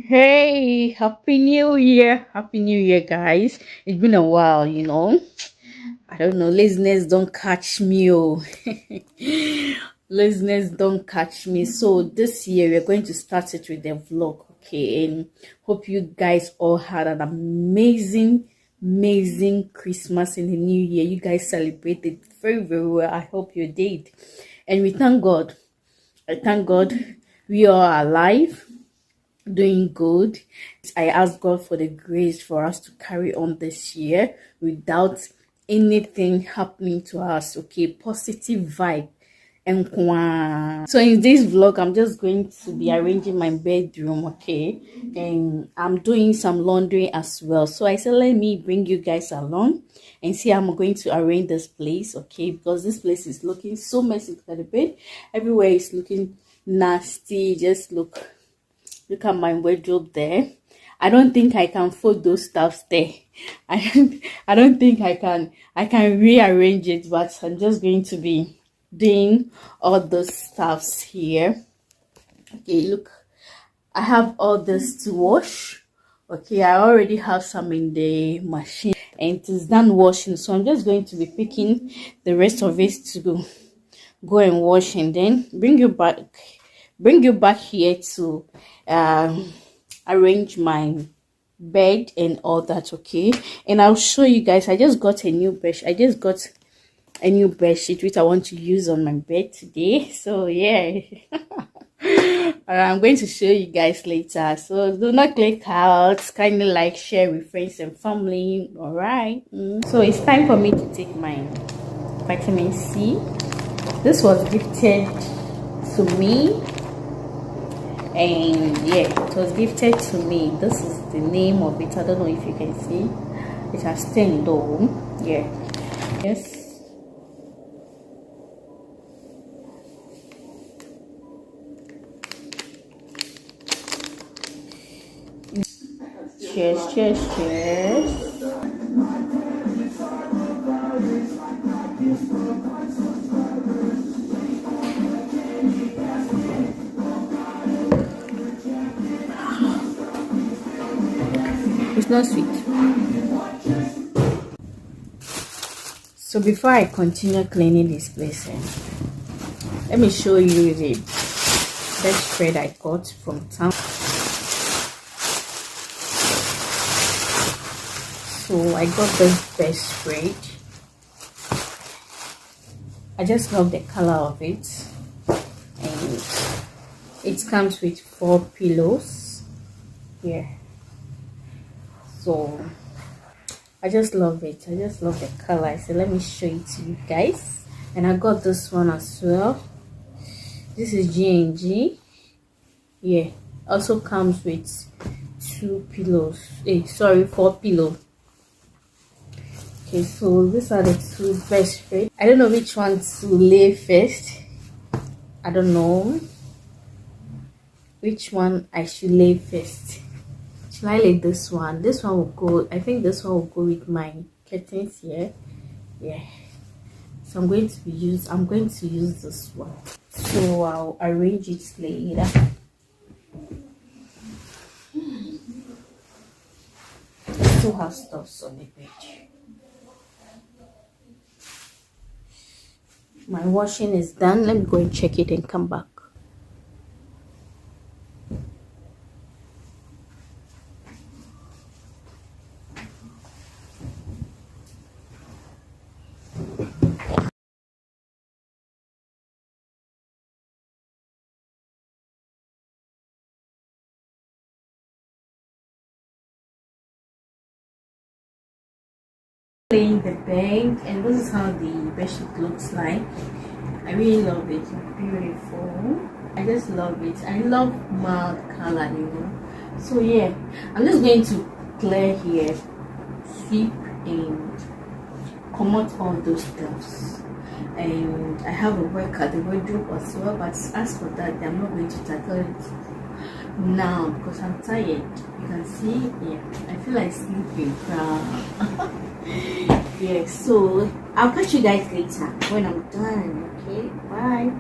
Hey, happy new year. Happy new year, guys. It's been a while, I don't know, laziness don't catch me. Oh. Laziness don't catch me. So this year we're going to start it with a vlog, okay? And hope you guys all had an amazing Christmas and the new year. You guys celebrated very well. I hope you did. And we thank God. I thank God we are alive, doing good. I ask God for the grace for us to carry on this year without anything happening to us. Okay, positive vibe. And so in this vlog, I'm just going to be arranging my bedroom, okay, and I'm doing some laundry as well. So I said, let me bring you guys along and see how I'm going to arrange this place, okay, because this place is looking so messy. Look at the bed, everywhere is looking nasty. Just look at my wardrobe there. I don't think I can fold those stuffs there. I don't think I can rearrange it, but I'm just going to be doing all those stuffs here. Okay, look, I have all this to wash. Okay, I already have some in the machine and it is done washing, so I'm just going to be picking the rest of it to go and wash and then bring you back here to arrange my bed and all that, okay? And I'll show you guys. I just got a new bed sheet which I want to use on my bed today. So yeah. I'm going to show you guys later, so do not click out. Kindly like, share with friends and family. All right. So it's time for me to take my vitamin C. This was gifted to me, and yeah, it was gifted to me. This is the name of it. I don't know if you can see it. Has 10 though. Yeah. Yes. Cheers. It's not sweet. So before I continue cleaning this place, let me show you the bedspread I got from town. So I got this bedspread. I just love the color of it, and it comes with 4 pillows. Yeah. So I just love it. I just love the color. So let me show it to you guys. And I got this one as well. This is G&G. Yeah. Also comes with 2 pillows. 4 pillows. Okay, so these are the 2 bedspreads. I don't know which one to lay first. I don't know which one I should lay first. Should I lay this one? This one will go. I think this one will go with my curtains here. Yeah. So I'm going to use this one. So I'll arrange it later. I still have stuffs on the bed. My washing is done. Let me go and check it and come back. Playing the bed, and this is how the bedsheet looks like. I really love it. It's beautiful. I just love it. I love mild color. So yeah, I'm just going to clear here, sweep and come out all those stuffs. And I have a work at the wardrobe as well, but as for that, I'm not going to tackle it now because I'm tired. You can see, yeah, I feel like sleeping. Yeah, so I'll catch you guys later when I'm done. Okay, bye.